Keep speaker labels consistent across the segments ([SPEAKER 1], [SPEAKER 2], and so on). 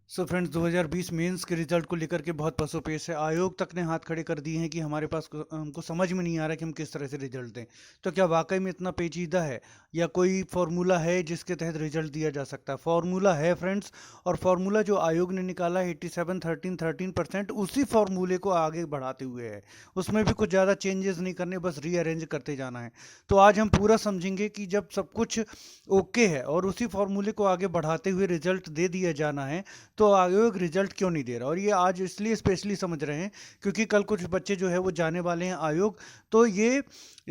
[SPEAKER 1] So friends 2020 mains के result को लेकर के बहुत पसोपेश है। आयोग तक ने हाथ खड़े कर दिए हैं कि हमारे पास हमको समझ में नहीं आ रहा कि हम किस तरह से रिजल्ट दें। तो क्या वाकई में इतना पेचीदा है या कोई फॉर्मूला है जिसके तहत रिजल्ट दिया जा सकता है? फॉर्मूला है फ्रेंड्स, और फॉर्मूला जो आयोग ने निकाला है 87 13 13%, उसी फॉर्मूले को आगे बढ़ाते हुए है। उसमें भी कुछ ज़्यादा चेंजेस नहीं करने, बस रीअरेंज करते जाना है। तो आज हम पूरा समझेंगे कि जब सब कुछ ओके है और उसी फॉर्मूले को आगे बढ़ाते हुए रिजल्ट दे दिया जाना है, तो आयोग रिजल्ट क्यों नहीं दे रहा। और ये आज इसलिए स्पेशली समझ रहे हैं क्योंकि कल कुछ बच्चे जो है वो जाने वाले हैं आयोग। तो ये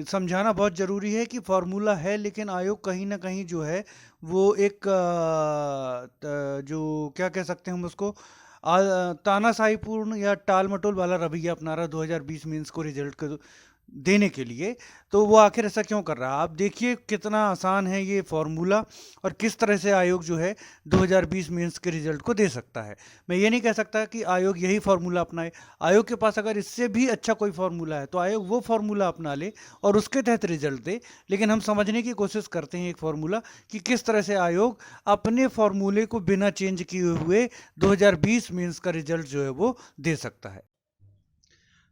[SPEAKER 1] समझाना बहुत ज़रूरी है कि फॉर्मूला है, लेकिन आयोग कहीं ना कहीं जो है वो एक जो क्या कह सकते हैं हम उसको, तानाशाहीपूर्ण या टाल मटोल वाला रवैया अपना रहा 2020 मीन्स को रिजल्ट को देने के लिए। तो वो आखिर ऐसा क्यों कर रहा है? आप देखिए कितना आसान है ये फॉर्मूला और किस तरह से आयोग जो है 2020 मेंस के रिजल्ट को दे सकता है। मैं ये नहीं कह सकता कि आयोग यही फॉर्मूला अपनाए। आयोग के पास अगर इससे भी अच्छा कोई फॉर्मूला है तो आयोग वो फॉर्मूला अपना ले और उसके तहत रिजल्ट दे। लेकिन हम समझने की कोशिश करते हैं एक फॉर्मूला कि किस तरह से आयोग अपने फॉर्मूले को बिना चेंज किए हुए 2020 मेंस का रिजल्ट जो है वो दे सकता है।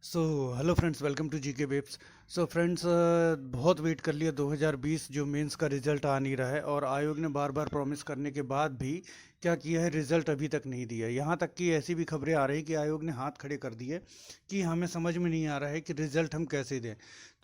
[SPEAKER 1] So hello friends, welcome to GK Webs. So friends, बहुत वेट कर लिया। 2020 जो मेंस का रिजल्ट आ नहीं रहा है और आयोग ने बार बार प्रॉमिस करने के बाद भी क्या किया है, रिजल्ट अभी तक नहीं दिया। यहाँ तक कि ऐसी भी खबरें आ रही कि आयोग ने हाथ खड़े कर दिए कि हमें समझ में नहीं आ रहा है कि रिजल्ट हम कैसे दें।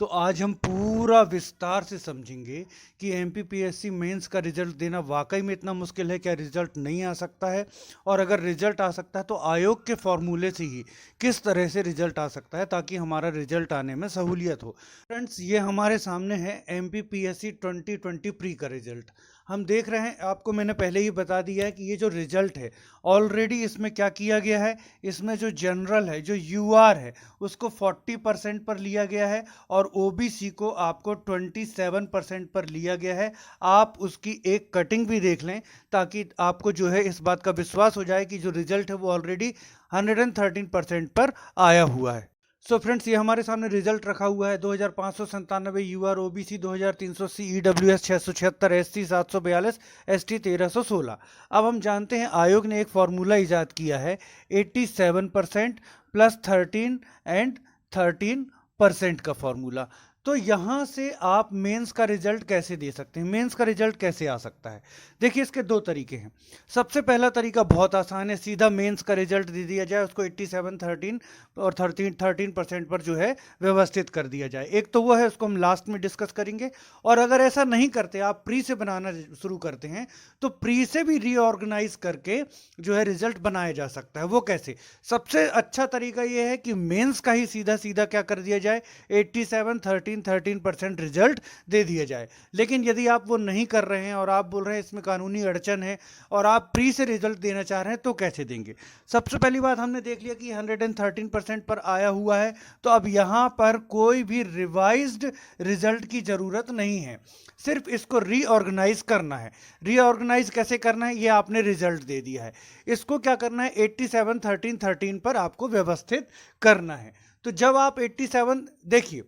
[SPEAKER 1] तो आज हम पूरा विस्तार से समझेंगे कि एमपीपीएससी मेंस का रिजल्ट देना वाकई में इतना मुश्किल है, क्या रिजल्ट नहीं आ सकता है, और अगर रिजल्ट आ सकता है तो आयोग के फॉर्मूले से ही किस तरह से रिजल्ट आ सकता है ताकि हमारा रिजल्ट आने में सहूलियत हो। फ्रेंड्स, ये हमारे सामने है एमपीपीएससी 2020 प्री का रिजल्ट। हम देख रहे हैं, आपको मैंने पहले ही बता दिया है कि ये जो रिजल्ट है ऑलरेडी इसमें क्या किया गया है, इसमें जो जनरल है, जो यूआर है, उसको 40% पर लिया गया है और ओबीसी को आपको 27% पर लिया गया है। आप उसकी एक कटिंग भी देख लें ताकि आपको जो है इस बात का विश्वास हो जाए कि जो रिजल्ट है वो ऑलरेडी 113% पर आया हुआ है। सो फ्रेंड्स, ये हमारे सामने रिजल्ट रखा हुआ है। 2597 UR OBC, 2380 EWS, 676 SC, 742 ST, 1316। अब हम जानते हैं आयोग ने एक फॉर्मूला इजाद किया है 87% प्लस 13 एंड 13% का फॉर्मूला। तो यहां से आप मेंस का रिजल्ट कैसे दे सकते हैं, मेंस का रिजल्ट कैसे आ सकता है? देखिए, इसके दो तरीके हैं। सबसे पहला तरीका बहुत आसान है, सीधा मेंस का रिजल्ट दे दिया जाए, उसको 87 13 और 13% पर जो है व्यवस्थित कर दिया जाए। एक तो वो है, उसको हम लास्ट में डिस्कस करेंगे। और अगर ऐसा नहीं करते, आप प्री से बनाना शुरू करते हैं, तो प्री से भी रीऑर्गेनाइज करके जो है रिजल्ट बनाया जा सकता है। वो कैसे? सबसे अच्छा तरीका ये है कि मेंस का ही सीधा सीधा क्या कर दिया जाए, 87 13% रिजल्ट दे दिया जाए। लेकिन यदि आप वो नहीं कर रहे हैं और आप बोल रहे हैं इसमें कानूनी अड़चन है और आप प्री से रिजल्ट देना चाह रहे हैं, तो कैसे देंगे? सबसे पहली बात, हमने देख लिया कि 113% पर आया हुआ है, तो अब यहां पर कोई भी रिवाइज्ड रिजल्ट की जरूरत नहीं है, सिर्फ इसको रीऑर्गेनाइज करना है। रीऑर्गेनाइज कैसे करना है, ये आपने रिजल्ट दे दिया है, इसको क्या करना है, 87 13 पर आपको व्यवस्थित करना है। तो जब आप 87, देखिए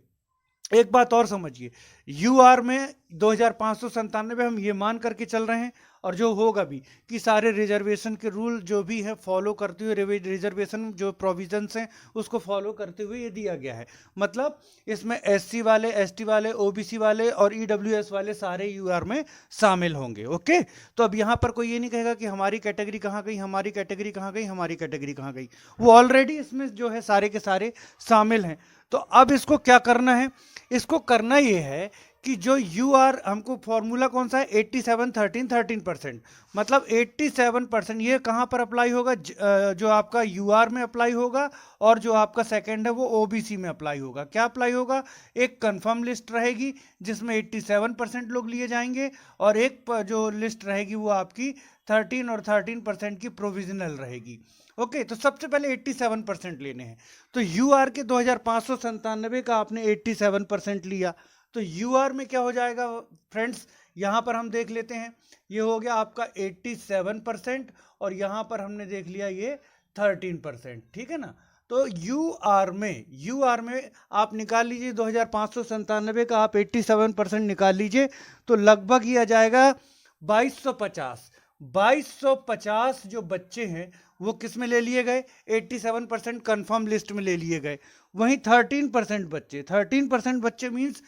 [SPEAKER 1] एक बात और समझिए, यूआर में 2597 हम ये मान करके चल रहे हैं, और जो होगा भी कि सारे रिजर्वेशन के रूल जो भी है फॉलो करते हुए, रिजर्वेशन जो प्रोविजंस हैं उसको फॉलो करते हुए ये दिया गया है। मतलब इसमें एससी वाले, एसटी वाले, ओबीसी वाले और ईडब्ल्यूएस वाले सारे यूआर में शामिल होंगे। ओके, तो अब यहाँ पर कोई ये नहीं कहेगा कि हमारी कैटेगरी कहाँ गई, हमारी कैटेगरी कहाँ गई, हमारी कैटेगरी कहाँ गई। वो ऑलरेडी इसमें जो है सारे के सारे शामिल हैं। तो अब इसको क्या करना है, इसको करना ये है कि जो यू आर, हमको फॉर्मूला कौन सा है, 87 13 13%, मतलब 87% ये कहाँ पर अप्लाई होगा, जो आपका यू आर में अप्लाई होगा, और जो आपका सेकंड है वो ओबीसी में अप्लाई होगा। क्या अप्लाई होगा, एक कंफर्म लिस्ट रहेगी जिसमें 87% लोग लिए जाएंगे, और एक जो लिस्ट रहेगी वो आपकी 13 और 13% की प्रोविजनल रहेगी। ओके, तो सबसे पहले 87% लेने हैं। तो यूआर के 2597 का आपने 87% लिया, तो यूआर में क्या हो जाएगा फ्रेंड्स, यहां पर हम देख लेते हैं। ये हो गया आपका 87% और यहां पर हमने देख लिया ये 13%, ठीक है ना। तो यूआर में आप निकाल लीजिए 2597 का, आप 87% निकाल लीजिए, तो लगभग ये आ जाएगा 2250। 2250 जो बच्चे हैं वो किस में ले लिए गए, 87% कंफर्म लिस्ट में ले लिए गए। वहीं 13% बच्चे मीन्स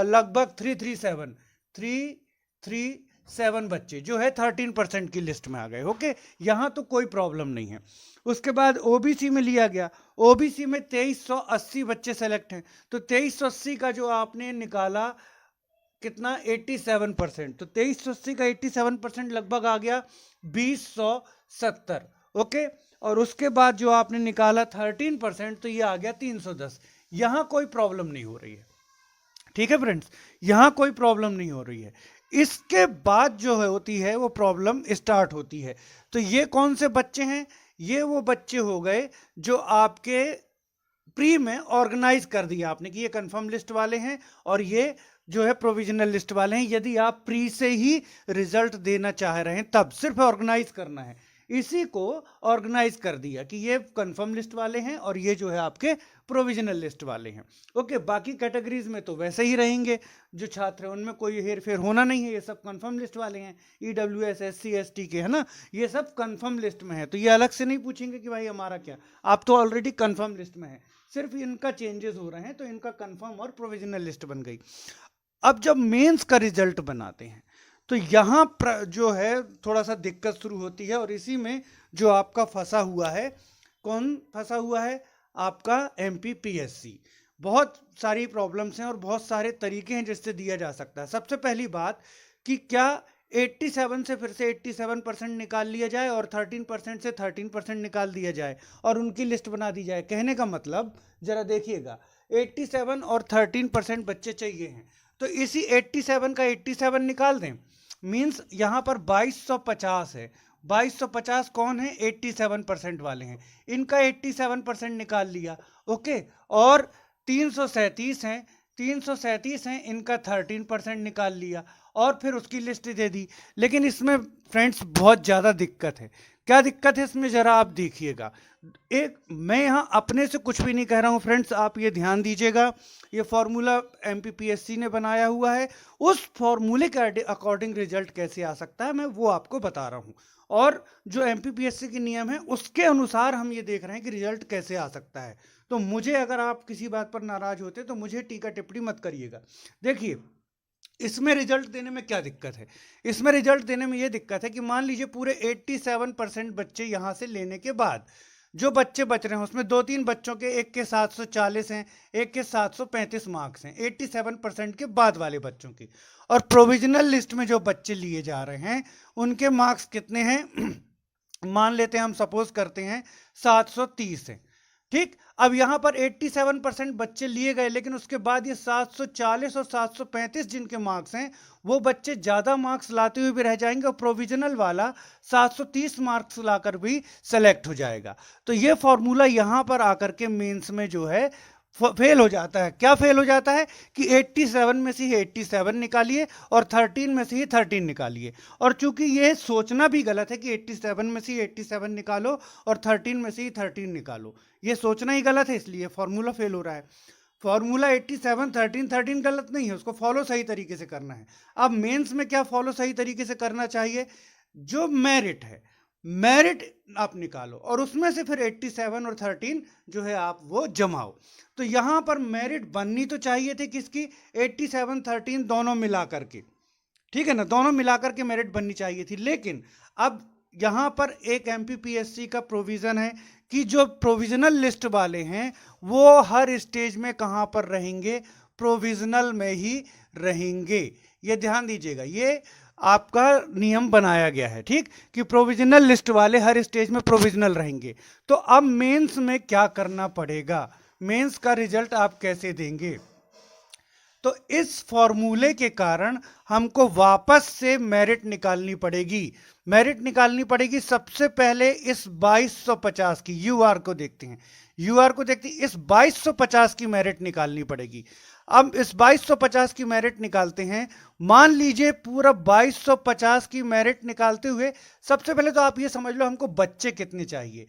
[SPEAKER 1] लगभग 337 बच्चे जो है 13% की लिस्ट में आ गए। ओके, यहाँ तो कोई प्रॉब्लम नहीं है। उसके बाद ओबीसी में लिया गया, ओबीसी में 2380 बच्चे सेलेक्ट हैं, तो 2380 का जो आपने निकाला कितना, 87%, तो 2380 का 87% लगभग आ गया 2070। ओके, और उसके बाद जो आपने निकाला 13%, तो ये आ गया 310। यहां कोई प्रॉब्लम नहीं हो रही है। ठीक है फ्रेंड्स, यहां कोई प्रॉब्लम नहीं हो रही है। इसके बाद जो है होती है वो प्रॉब्लम स्टार्ट होती है। तो ये कौन से बच्चे हैं, ये वो बच्चे हो गए जो आपके प्री में ऑर्गेनाइज कर दिया आपने कि ये कंफर्म लिस्ट वाले हैं और ये जो है प्रोविजनल लिस्ट वाले हैं। यदि आप प्री से ही रिजल्ट देना चाह रहे हैं तब सिर्फ ऑर्गेनाइज करना है, इसी को ऑर्गेनाइज कर दिया कि ये कंफर्म लिस्ट वाले हैं और ये जो है आपके प्रोविजनल लिस्ट वाले हैं। ओके, बाकी कैटेगरीज में तो वैसे ही रहेंगे जो छात्र हैं, उनमें कोई हेर फेर होना नहीं है, ये सब कंफर्म लिस्ट वाले हैं। ईडब्ल्यूएस, एससी, एसटी के है ना, ये सब कंफर्म लिस्ट में है, तो ये अलग से नहीं पूछेंगे कि भाई हमारा क्या, आप तो ऑलरेडी कंफर्म लिस्ट में है, सिर्फ इनका चेंजेस हो रहे हैं, तो इनका कंफर्म और प्रोविजनल लिस्ट बन गई। अब जब मेंस का रिजल्ट बनाते हैं तो यहां जो है थोड़ा सा दिक्कत शुरू होती है, और इसी में जो आपका फंसा हुआ है, कौन फंसा हुआ है, आपका एमपीपीएससी। बहुत सारी प्रॉब्लम्स हैं और बहुत सारे तरीके हैं जिससे दिया जा सकता है। सबसे पहली बात कि क्या 87 से फिर से 87% निकाल लिया जाए और 13% से 13% निकाल दिया जाए और उनकी लिस्ट बना दी जाए। कहने का मतलब जरा देखिएगा, 87 और 13% बच्चे चाहिए हैं, तो इसी 87 का 87 निकाल दें, मींस यहां पर 2250 है। 2250 कौन है, 87% वाले हैं, इनका 87% निकाल लिया। ओके, और 337 हैं, 337 हैं, इनका 13% निकाल लिया और फिर उसकी लिस्ट दे दी। लेकिन इसमें फ्रेंड्स बहुत ज़्यादा दिक्कत है। क्या दिक्कत है इसमें, ज़रा आप देखिएगा। एक, मैं यहाँ अपने से कुछ भी नहीं कह रहा हूँ फ्रेंड्स, आप ये ध्यान दीजिएगा, ये फॉर्मूला एमपीपीएससी ने बनाया हुआ है, उस फॉर्मूले के अकॉर्डिंग रिजल्ट कैसे आ सकता है मैं वो आपको बता रहा हूँ, और जो एमपीपीएससी के नियम है उसके अनुसार हम ये देख रहे हैं कि रिजल्ट कैसे आ सकता है। तो मुझे, अगर आप किसी बात पर नाराज होते तो मुझे टीका टिप्पणी मत करिएगा। देखिए, इसमें रिजल्ट देने में क्या दिक्कत है, इसमें रिजल्ट देने में ये दिक्कत है कि मान लीजिए पूरे 87% बच्चे यहाँ से लेने के बाद जो बच्चे बच रहे हैं उसमें 2-3 बच्चों के, एक के 740 हैं, एक के 735 मार्क्स हैं, 87% के बाद वाले बच्चों की, और प्रोविजनल लिस्ट में जो बच्चे लिए जा रहे हैं उनके मार्क्स कितने हैं मान लेते हैं, हम सपोज करते हैं 730 है। ठीक, अब यहां पर 87% बच्चे लिए गए, लेकिन उसके बाद ये 740 और 735 जिनके मार्क्स हैं वो बच्चे ज्यादा मार्क्स लाते हुए भी रह जाएंगे और प्रोविजनल वाला 730 मार्क्स लाकर भी सेलेक्ट हो जाएगा। तो ये फॉर्मूला यहां पर आकर के मेंस में जो है फेल हो जाता है। क्या फेल हो जाता है कि 87 में से ही 87 निकालिए और 13 में से ही 13 निकालिए, और चूंकि ये सोचना भी गलत है कि 87 में से ही 87 निकालो और 13 में से ही 13 निकालो, ये सोचना ही गलत है, इसलिए फॉर्मूला फेल हो रहा है। फॉर्मूला 87 13 13 गलत नहीं है, उसको फॉलो सही तरीके से करना है। अब मेंस में क्या फॉलो सही तरीके से करना चाहिए, जो मेरिट है मेरिट आप निकालो और उसमें से फिर 87 और 13 जो है आप वो जमाओ। तो यहां पर मेरिट बननी तो चाहिए थी किसकी, 87 13 दोनों मिलाकर के, ठीक है ना, दोनों मिलाकर के मेरिट बननी चाहिए थी। लेकिन अब यहां पर एक एमपीपीएससी का प्रोविजन है कि जो प्रोविजनल लिस्ट वाले हैं वो हर स्टेज में कहां पर रहेंगे, प्रोविजनल में ही रहेंगे। ये ध्यान दीजिएगा, ये आपका नियम बनाया गया है, ठीक, कि प्रोविजनल लिस्ट वाले हर स्टेज में प्रोविजनल रहेंगे। तो अब मेंस में क्या करना पड़ेगा, मेंस का रिजल्ट आप कैसे देंगे, तो इस फॉर्मूले के कारण हमको वापस से मेरिट निकालनी पड़ेगी। मेरिट निकालनी पड़ेगी सबसे पहले इस 2250 की, यूआर को देखते हैं, यूआर को देखते हैं, इस 2250 की मेरिट निकालनी पड़ेगी। अब इस 2250 की मेरिट निकालते हैं, मान लीजिए पूरा 2250 की मेरिट निकालते हुए सबसे पहले तो आप ये समझ लो हमको बच्चे कितने चाहिए।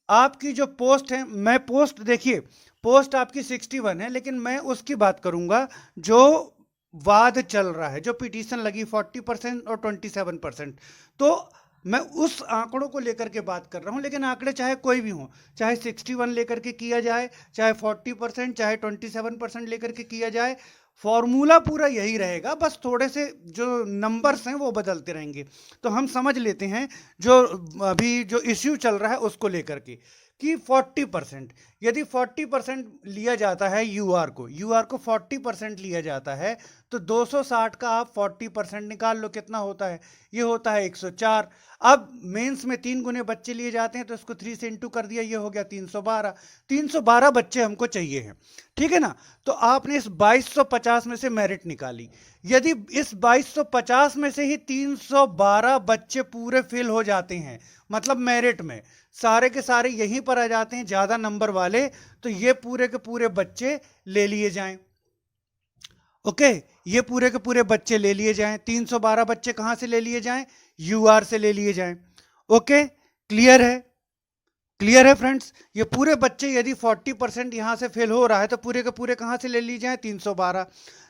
[SPEAKER 1] आपकी जो पोस्ट है, मैं पोस्ट, देखिए पोस्ट आपकी 61 है, लेकिन मैं उसकी बात करूंगा जो वाद चल रहा है, जो पिटीशन लगी 40% और 27%, तो मैं उस आंकड़ों को लेकर के बात कर रहा हूं। लेकिन आंकड़े चाहे कोई भी हो, चाहे 61 लेकर के किया जाए, चाहे 40%, चाहे 27% लेकर के किया जाए, फॉर्मूला पूरा यही रहेगा, बस थोड़े से जो नंबर्स हैं वो बदलते रहेंगे। तो हम समझ लेते हैं जो अभी जो इश्यू चल रहा है उसको लेकर के, कि 40%, यदि 40% लिया जाता है यूआर को 40% लिया जाता है, तो 260 का आप 40% निकाल लो, कितना होता है, ये होता है 104। अब मेंस में 3 गुने बच्चे लिए जाते हैं, तो इसको 3 से इंटू कर दिया, ये हो गया 312 बच्चे हमको चाहिए हैं, ठीक है ना। तो आपने इस 2250 में से मेरिट निकाली, यदि इस 2250 में से ही 312 बच्चे पूरे फिल हो जाते हैं, मतलब मेरिट में सारे के सारे यहीं पर आ जाते हैं ज्यादा नंबर वाले, तो ये पूरे के पूरे बच्चे ले लिए जाएं। ओके, ये पूरे के पूरे बच्चे ले लिए जाएं। 312 बच्चे कहां से ले लिए जाएं, यूआर से ले लिए जाएं। ओके, क्लियर है, क्लियर है फ्रेंड्स। ये पूरे बच्चे यदि 40% यहां से फेल हो रहा है, तो पूरे के पूरे कहां से ले लिए जाएं, 312।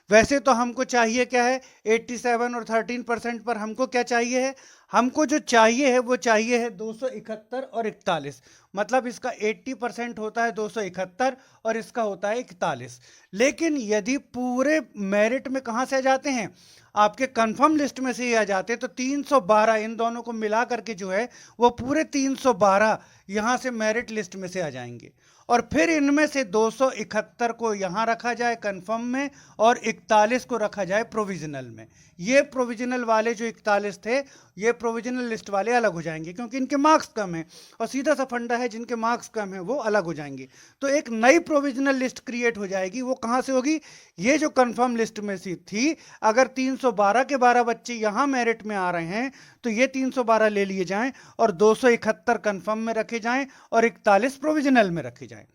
[SPEAKER 1] वैसे तो हमको चाहिए क्या है, 87 और 13% पर हमको क्या चाहिए है, हमको जो चाहिए है वो चाहिए है 271 और 41, मतलब इसका 80% होता है 271 और इसका होता है 41। लेकिन यदि पूरे मेरिट में कहां से आ जाते हैं, आपके कंफर्म लिस्ट में से ही आ जाते हैं, तो 312 इन दोनों को मिला करके जो है वो पूरे 312 यहां से मेरिट लिस्ट में से आ जाएंगे, और फिर इनमें से 271 को यहां रखा जाए कंफर्म में और 41 को रखा जाए प्रोविजनल में। ये प्रोविजनल वाले जो 41 थे, ये प्रोविजनल लिस्ट वाले अलग हो जाएंगे, क्योंकि इनके मार्क्स कम है, और सीधा सा फंडा है जिनके मार्क्स कम है वो अलग हो जाएंगे। तो एक नई प्रोविजनल लिस्ट क्रिएट हो जाएगी। वो कहां से होगी, ये जो कंफर्म लिस्ट में से थी, अगर 312 के 12 बच्चे यहां मेरिट में आ रहे हैं, तो ये 312 ले लिए जाएं और 271 कंफर्म में रखे जाएं और 41 प्रोविजनल में रखे जाएं।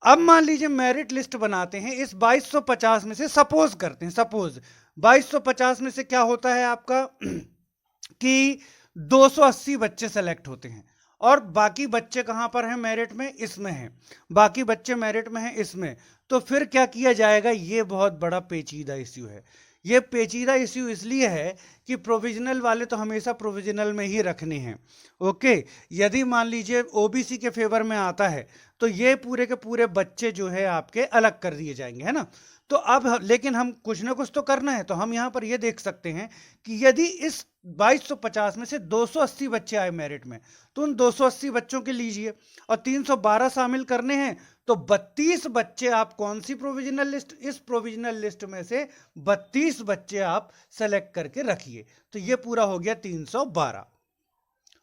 [SPEAKER 1] अब मान लीजिए मेरिट लिस्ट बनाते हैं इस 2250 में से, सपोज करते हैं, सपोज 2250 में से क्या होता है आपका कि 280 बच्चे सेलेक्ट होते हैं, और बाकी बच्चे कहां पर हैं मेरिट में, इसमें हैं, बाकी बच्चे मेरिट में हैं इसमें। तो फिर क्या किया जाएगा, ये बहुत बड़ा पेचीदा इश्यू है। ये पेचीदा इश्यू इसलिए है कि प्रोविजनल वाले तो हमेशा प्रोविजनल में ही रखने हैं। ओके, यदि मान लीजिए ओबीसी के फेवर में आता है, तो ये पूरे के पूरे बच्चे जो है आपके अलग कर दिए जाएंगे, है ना। तो अब लेकिन हम कुछ ना कुछ तो करना है, तो हम यहां पर ये देख सकते हैं कि यदि इस 2250 में से 280 बच्चे आए मेरिट में, तो उन 280 बच्चों के लीजिए और 312 शामिल करने हैं, तो 32 बच्चे आप कौन सी प्रोविजनल लिस्ट, इस प्रोविजनल लिस्ट में से 32 बच्चे आप सेलेक्ट करके रखिए, तो ये पूरा हो गया 312।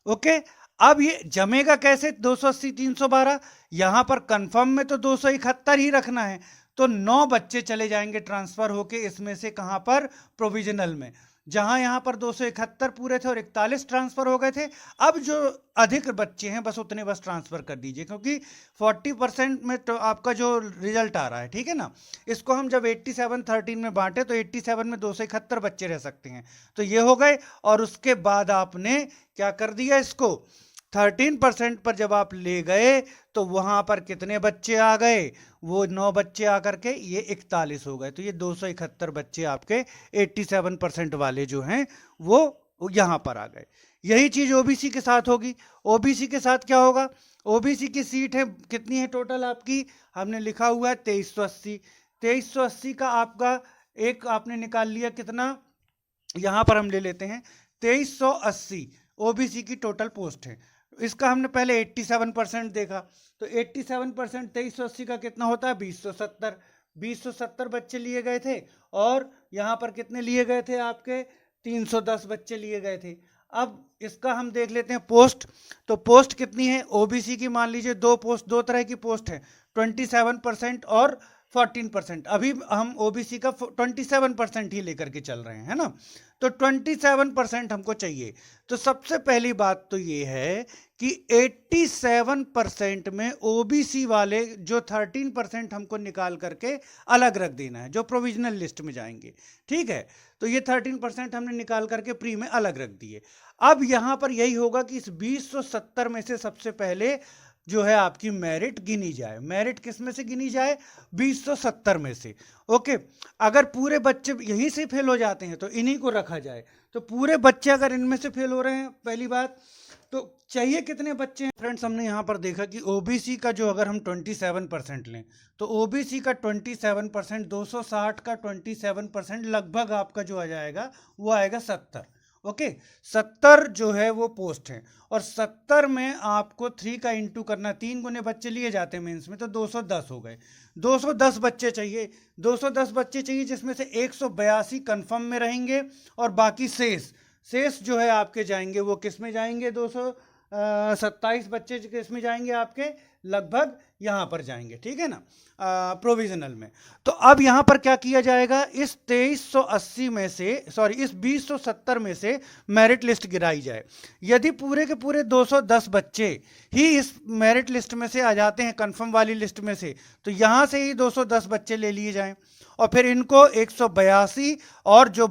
[SPEAKER 1] ओके, अब ये जमेगा कैसे 280 312, यहां पर कंफर्म में तो 271 ही रखना है, तो 9 बच्चे चले जाएंगे ट्रांसफर होके इसमें से, कहां पर, प्रोविजनल में, जहां यहां पर 271 पूरे थे और 41 ट्रांसफर हो गए थे। अब जो अधिक बच्चे हैं बस उतने बस ट्रांसफर कर दीजिए, क्योंकि 40% में तो आपका जो रिजल्ट आ रहा है, ठीक है ना। इसको हम जब 87-13 में बांटे तो 87 में 271 बच्चे रह सकते हैं, तो ये हो गए। और उसके बाद आपने क्या कर दिया, इसको 13% पर जब आप ले गए, तो वहां पर कितने बच्चे आ गए, वो 9 बच्चे आकर के ये 41 हो गए, तो ये 271 बच्चे आपके 87% वाले जो हैं वो यहां पर आ गए। यही चीज ओबीसी के साथ होगी। ओबीसी के साथ क्या होगा, ओबीसी की सीट है कितनी है टोटल आपकी, हमने लिखा हुआ है 2380। 2380 का आपका एक आपने निकाल लिया, कितना, यहां पर हम ले लेते हैं 2380 ओबीसी की टोटल पोस्ट है। इसका हमने पहले 87% देखा, तो 87% 2380 का कितना होता है, 2070। 2070 बच्चे लिए गए थे, और यहां पर कितने लिए गए थे आपके, 310 बच्चे लिए गए थे। अब इसका हम देख लेते हैं पोस्ट, तो पोस्ट कितनी है ओबीसी की, मान लीजिए दो पोस्ट, दो तरह की पोस्ट है, 27% और 14%। अभी हम ओबीसी का 27% ही लेकर के चल रहे हैं, है ना। तो 27% हमको चाहिए। तो सबसे पहली बात तो ये है कि 87% में ओबीसी वाले जो 13% हमको निकाल करके अलग रख देना है, जो प्रोविजनल लिस्ट में जाएंगे, ठीक है। तो ये 13% हमने निकाल करके प्री में अलग रख दिए। अब यहां पर यही होगा कि इस 2070 में से सबसे पहले जो है आपकी मेरिट गिनी जाए। मेरिट किस में से गिनी जाए? 2070 में से। ओके, अगर पूरे बच्चे यहीं से फेल हो जाते हैं तो इन्हीं को रखा जाए। तो पूरे बच्चे अगर इनमें से फेल हो रहे हैं, पहली बात तो चाहिए कितने बच्चे हैं फ्रेंड्स? हमने यहाँ पर देखा कि ओबीसी का जो अगर हम 27% लें तो ओबीसी का 27%, 260 का 27% लगभग आपका जो आ जाएगा वो आएगा 70। ओके, 70 जो है वो पोस्ट है, और 70 में आपको 3 का इंटू करना, 3 गुने बच्चे लिए जाते हैं मेंस में, तो 210 हो गए। 210 बच्चे चाहिए, 210 बच्चे चाहिए, जिसमें से 182 कंफर्म में रहेंगे और बाकी शेष जो है आपके जाएंगे वो किस में जाएंगे? 227 बच्चे किस में जाएंगे आपके? लगभग यहाँ पर जाएंगे, ठीक है ना, प्रोविजनल में। तो अब यहाँ पर क्या किया जाएगा? इस 2380 में से, सॉरी, इस 2070 में से मेरिट लिस्ट गिराई जाए। यदि पूरे के पूरे 210 बच्चे ही इस मेरिट लिस्ट में से आ जाते हैं, कंफर्म वाली लिस्ट में से, तो यहाँ से ही 210 बच्चे ले लिए जाएं और फिर इनको 182 और जो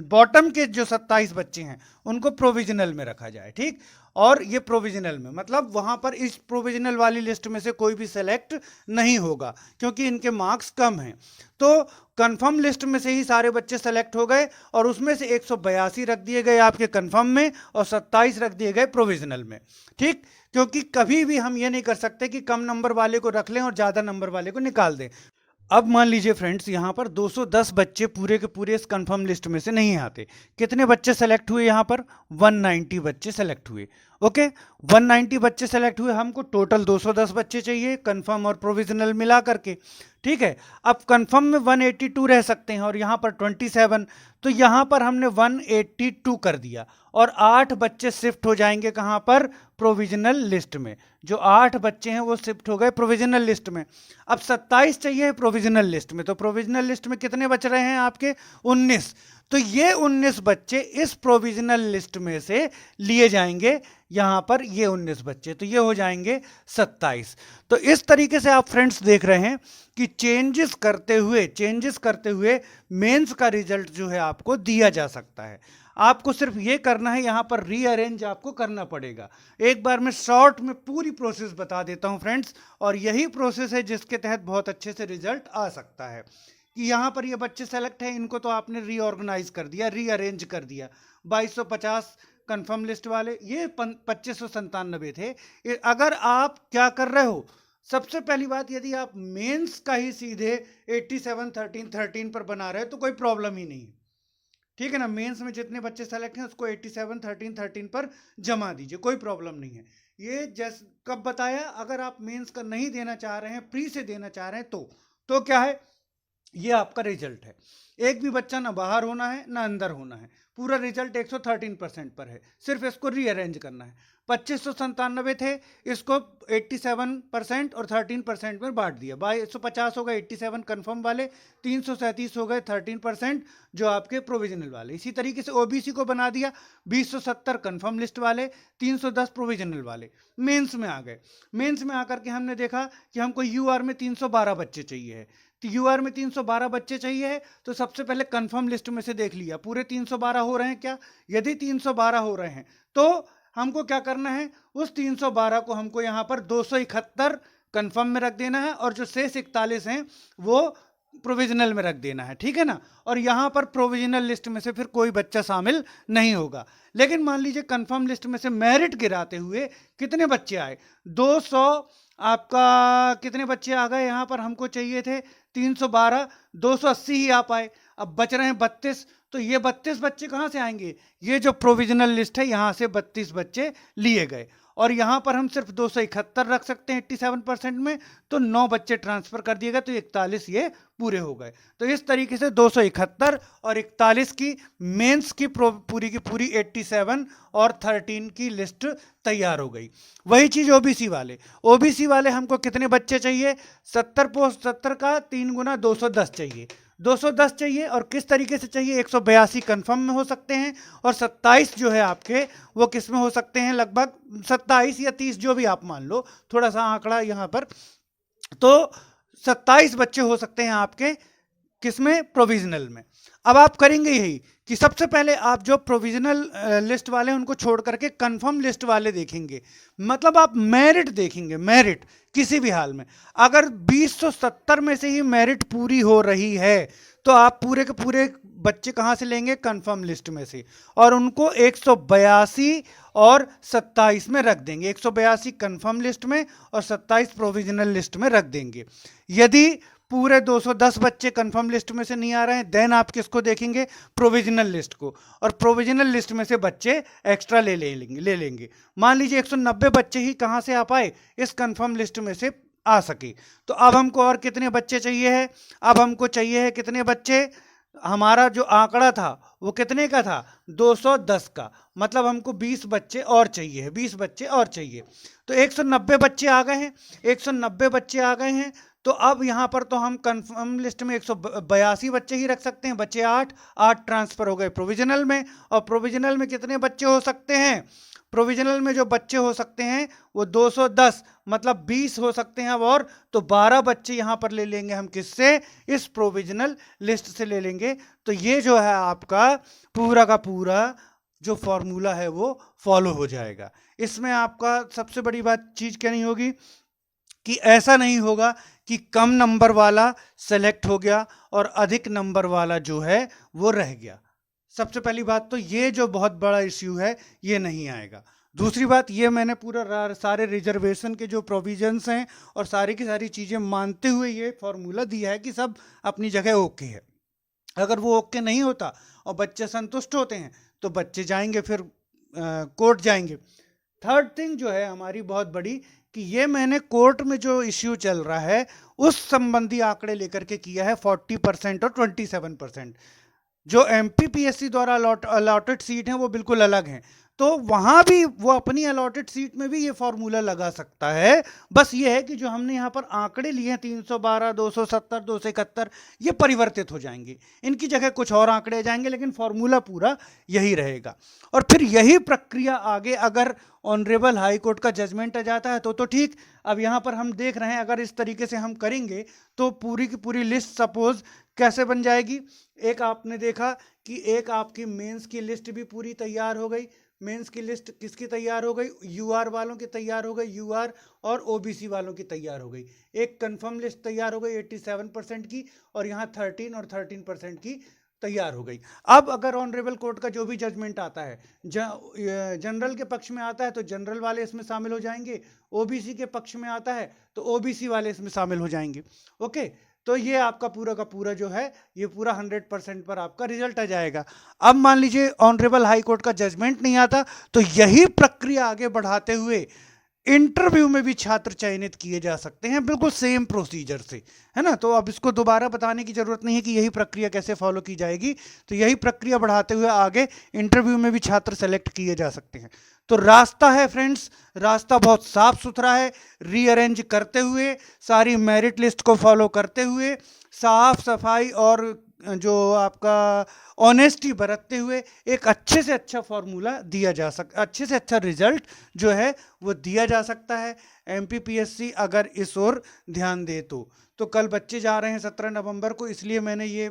[SPEAKER 1] बॉटम के जो 27 बच्चे हैं उनको प्रोविजनल में रखा जाए, ठीक। और ये प्रोविजनल में मतलब वहां पर इस प्रोविजनल वाली लिस्ट में से कोई भी सेलेक्ट नहीं होगा क्योंकि इनके मार्क्स कम हैं। तो कंफर्म लिस्ट में से ही सारे बच्चे सेलेक्ट हो गए और उसमें से 182 रख दिए गए आपके कंफर्म में और 27 रख दिए गए प्रोविजनल में, ठीक। क्योंकि कभी भी हम ये नहीं कर सकते कि कम नंबर वाले को रख लें और ज़्यादा नंबर वाले को निकाल दें। अब मान लीजिए फ्रेंड्स, यहाँ पर 210 बच्चे पूरे के पूरे इस कंफर्म लिस्ट में से नहीं आते। कितने बच्चे सेलेक्ट हुए? यहाँ पर 190 बच्चे सेलेक्ट हुए। ओके, 190 बच्चे सेलेक्ट हुए। हमको टोटल 210 बच्चे चाहिए कंफर्म और प्रोविजनल मिला करके, ठीक है। अब कंफर्म में 182 रह सकते हैं और यहाँ पर 27, तो यहाँ पर हमने 182 कर दिया और 8 बच्चे शिफ्ट हो जाएंगे कहाँ पर? प्रोविजनल लिस्ट में। जो 8 बच्चे हैं वो शिफ्ट हो गए प्रोविजनल लिस्ट में। अब 27 चाहिए प्रोविजनल लिस्ट में, तो प्रोविजनल लिस्ट में कितने बच रहे हैं आपके? 19। तो ये 19 बच्चे इस प्रोविजनल लिस्ट में से लिए जाएंगे यहाँ पर, ये 19 बच्चे, तो ये हो जाएंगे 27। तो इस तरीके से आप फ्रेंड्स देख रहे हैं कि चेंजेस करते हुए मेंस का रिजल्ट जो है आपको दिया जा सकता है। आपको सिर्फ ये करना है, यहाँ पर रीअरेंज आपको करना पड़ेगा। एक बार मैं शॉर्ट में पूरी प्रोसेस बता देता हूँ फ्रेंड्स, और यही प्रोसेस है जिसके तहत बहुत अच्छे से रिजल्ट आ सकता है। कि यहाँ पर ये बच्चे सेलेक्ट हैं, इनको तो आपने रीऑर्गेनाइज कर दिया, रीअरेंज कर दिया। 2250 कंफर्म लिस्ट वाले, ये 2597 थे। अगर आप क्या कर रहे हो, सबसे पहली बात, यदि आप मेंस का ही सीधे 87 13 13 पर बना रहे हो तो कोई प्रॉब्लम ही नहीं है, ठीक है ना। मेंस में जितने बच्चे सेलेक्ट हैं उसको 87 13 13 पर जमा दीजिए, कोई प्रॉब्लम नहीं है। ये जैसे कब बताया, अगर आप मेंस का नहीं देना चाह रहे हैं, प्री से देना चाह रहे हैं, तो क्या है, ये आपका रिजल्ट है। एक भी बच्चा ना बाहर होना है ना अंदर होना है, पूरा रिजल्ट 113% पर है, सिर्फ इसको रीअरेंज करना है। 2597 थे, इसको 87% और 13% में बांट दिया। 2250 हो गए 87 कंफर्म वाले, 337 हो गए 13% जो आपके प्रोविजनल वाले। इसी तरीके से ओबीसी को बना दिया, 2070 कंफर्म लिस्ट वाले, 310 प्रोविजनल वाले। मेंस में आ गए, मेंस में आकर के हमने देखा कि हमको यूआर में 312 बच्चे चाहिए है। तो यूआर में 312 बच्चे चाहिए है, तो सबसे पहले कंफर्म लिस्ट में से देख लिया पूरे 312 हो रहे हैं क्या। यदि 312 हो रहे हैं तो हमको क्या करना है, उस 312 को हमको यहाँ पर 271 कंफर्म में रख देना है और जो शेष 41 हैं वो प्रोविजनल में रख देना है, ठीक है ना। और यहाँ पर प्रोविजनल लिस्ट में से फिर कोई बच्चा शामिल नहीं होगा। लेकिन मान लीजिए कंफर्म लिस्ट में से मेरिट गिराते हुए कितने बच्चे आए, 200, आपका कितने बच्चे आ गए यहाँ पर, हमको चाहिए थे 312, 280 ही आ पाए। अब बच रहे हैं 32, तो ये 32 बच्चे कहाँ से आएंगे, ये जो प्रोविजनल लिस्ट है यहाँ से 32 बच्चे लिए गए और यहाँ पर हम सिर्फ 271 रख सकते हैं 87% में, तो 9 बच्चे ट्रांसफर कर दिए गए, तो 41 ये पूरे हो गए। तो इस तरीके से 271 और 41 की मेंस की पूरी 87 और 13 की लिस्ट तैयार हो गई। वही चीज ओबीसी वाले हमको कितने बच्चे चाहिए, 70 पोस्ट, 70 का 3 गुना 210 चाहिए, 210 चाहिए। और किस तरीके से चाहिए, 182 कंफर्म में हो सकते हैं और 27 जो है आपके वो किस में हो सकते हैं, लगभग 27 या 30 जो भी आप मान लो, थोड़ा सा आंकड़ा यहाँ पर, तो 27 बच्चे हो सकते हैं आपके किसमें, प्रोविजनल में। अब आप करेंगे यही कि सबसे पहले आप जो प्रोविजनल लिस्ट वाले हैं उनको छोड़ करके कंफर्म लिस्ट वाले देखेंगे। मतलब आप मेरिट देखेंगे, मेरिट किसी भी हाल में। अगर 2070 में से ही मेरिट पूरी हो रही है तो आप पूरे के पूरे बच्चे कहां से लेंगे? कंफर्म लिस्ट में से, और उनको 182 और 27 में रख देंगे। 182 कंफर्म लिस्ट में और 27 प्रोविजनल लिस्ट में रख देंगे। यदि पूरे 210 बच्चे कंफर्म लिस्ट में से नहीं आ रहे हैं, देन आप किसको देखेंगे? प्रोविजनल लिस्ट को, और प्रोविजनल लिस्ट में से बच्चे एक्स्ट्रा ले लेंगे। मान लीजिए 190 बच्चे ही कहां से आ पाए? इस कंफर्म लिस्ट में से आ सके। तो अब हमको और कितने बच्चे चाहिए है? अब हमको चाहिए है कितने बच्चे? हमारा जो आंकड़ा था वो कितने का था? 210 का। मतलब हमको 20 बच्चे और चाहिए, 20 बच्चे और चाहिए। तो 190 बच्चे आ गए हैं, 190 बच्चे आ गए हैं। तो अब यहां पर तो हम कंफर्म लिस्ट में 182 बच्चे ही रख सकते हैं, बच्चे 8 ट्रांसफर हो गए प्रोविजनल में। और प्रोविजनल में कितने बच्चे हो सकते हैं? प्रोविजनल में जो बच्चे हो सकते हैं वो 210, मतलब 20 हो सकते हैं अब, और तो 12 बच्चे यहां पर ले लेंगे हम। किससे? इस प्रोविजनल लिस्ट से ले लेंगे। तो ये जो है आपका पूरा का पूरा जो फॉर्मूला है वो फॉलो हो जाएगा। इसमें आपका सबसे बड़ी बात चीज क्या नहीं होगी कि ऐसा नहीं होगा कि कम नंबर वाला सेलेक्ट हो गया और अधिक नंबर वाला जो है वो रह गया। सबसे पहली बात तो ये जो बहुत बड़ा इश्यू है ये नहीं आएगा। दूसरी बात, ये मैंने पूरा सारे रिजर्वेशन के जो प्रोविजंस हैं और सारी की सारी चीज़ें मानते हुए ये फॉर्मूला दिया है कि सब अपनी जगह ओके है। अगर वो ओके नहीं होता और बच्चे संतुष्ट होते हैं तो बच्चे जाएंगे फिर कोर्ट जाएंगे। थर्ड थिंग जो है हमारी बहुत बड़ी, कि ये मैंने कोर्ट में जो इश्यू चल रहा है उस संबंधी आंकड़े लेकर के किया है 40% और 27%। जो एमपीपीएससी द्वारा अलॉटेड सीट हैं वो बिल्कुल अलग हैं। तो वहां भी वो अपनी अलॉटेड सीट में भी ये फॉर्मूला लगा सकता है। बस ये है कि जो हमने यहाँ पर आंकड़े लिए हैं 312, 270, 271, ये परिवर्तित हो जाएंगे। इनकी जगह कुछ और आंकड़े जाएंगे, लेकिन फॉर्मूला पूरा यही रहेगा। और फिर यही प्रक्रिया आगे अगर ऑनरेबल हाई कोर्ट का जजमेंट आ जाता है तो ठीक। अब यहाँ पर हम देख रहे हैं अगर इस तरीके से हम करेंगे तो पूरी की पूरी लिस्ट सपोज कैसे बन जाएगी। एक आपने देखा कि एक आपकी मेंस की लिस्ट भी पूरी तैयार हो गई। मेंस की लिस्ट किसकी तैयार हो गई? यूआर वालों की तैयार हो गई, यूआर और ओबीसी वालों की तैयार हो गई। एक कंफर्म लिस्ट तैयार हो गई 87% की, और यहाँ 13 और 13% की तैयार हो गई। अब अगर ऑनरेबल कोर्ट का जो भी जजमेंट आता है, जनरल के पक्ष में आता है तो जनरल वाले इसमें शामिल हो जाएंगे, ओबीसी के पक्ष में आता है तो ओबीसी वाले इसमें शामिल हो जाएंगे। ओके, तो ये आपका पूरा का पूरा जो है ये पूरा 100% पर आपका रिजल्ट आ जाएगा। अब मान लीजिए ऑनरेबल हाई कोर्ट का जजमेंट नहीं आता, तो यही प्रक्रिया आगे बढ़ाते हुए इंटरव्यू में भी छात्र चयनित किए जा सकते हैं, बिल्कुल सेम प्रोसीजर से, है ना। तो अब इसको दोबारा बताने की जरूरत नहीं है कि यही प्रक्रिया कैसे फॉलो की जाएगी। तो यही प्रक्रिया बढ़ाते हुए आगे इंटरव्यू में भी छात्र सेलेक्ट किए जा सकते हैं। तो रास्ता है फ्रेंड्स, रास्ता बहुत साफ सुथरा है। रीअरेंज करते हुए, सारी मेरिट लिस्ट को फॉलो करते हुए, साफ सफाई और जो आपका ऑनेस्टी बरतते हुए एक अच्छे से अच्छा फॉर्मूला दिया जा सकता, अच्छे से अच्छा रिजल्ट जो है वो दिया जा सकता है। एमपीपीएससी अगर इस ओर ध्यान दे तो कल बच्चे जा रहे हैं 17 नवंबर को, इसलिए मैंने ये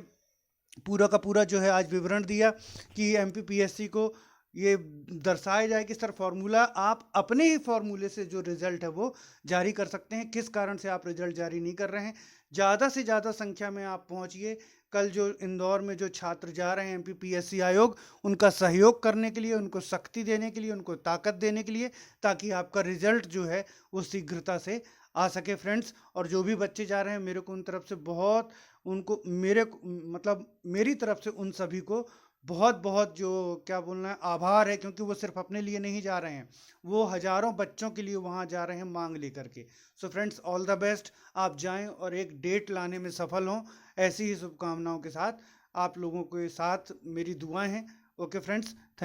[SPEAKER 1] पूरा का पूरा जो है आज विवरण दिया कि एमपीपीएससी को ये दर्शाया जाए कि सर फॉर्मूला आप अपने ही फॉर्मूले से जो रिजल्ट है वो जारी कर सकते हैं। किस कारण से आप रिजल्ट जारी नहीं कर रहे हैं? ज़्यादा से ज़्यादा संख्या में आप पहुंचिए। कल जो इंदौर में जो छात्र जा रहे हैं एमपीपीएससी आयोग, उनका सहयोग करने के लिए, उनको शक्ति देने के लिए, उनको ताकत देने के लिए, ताकि आपका रिजल्ट जो है वो शीघ्रता से आ सके फ्रेंड्स। और जो भी बच्चे जा रहे हैं मेरे को उन तरफ से बहुत, उनको मतलब मेरी तरफ से उन सभी को बहुत बहुत जो क्या बोलना है आभार है, क्योंकि वो सिर्फ अपने लिए नहीं जा रहे हैं, वो हजारों बच्चों के लिए वहाँ जा रहे हैं मांग लेकर के। So friends, all the best. आप जाएं और एक डेट लाने में सफल हों। ऐसी ही शुभकामनाओं के साथ आप लोगों के साथ मेरी दुआएं हैं। Okay friends, thank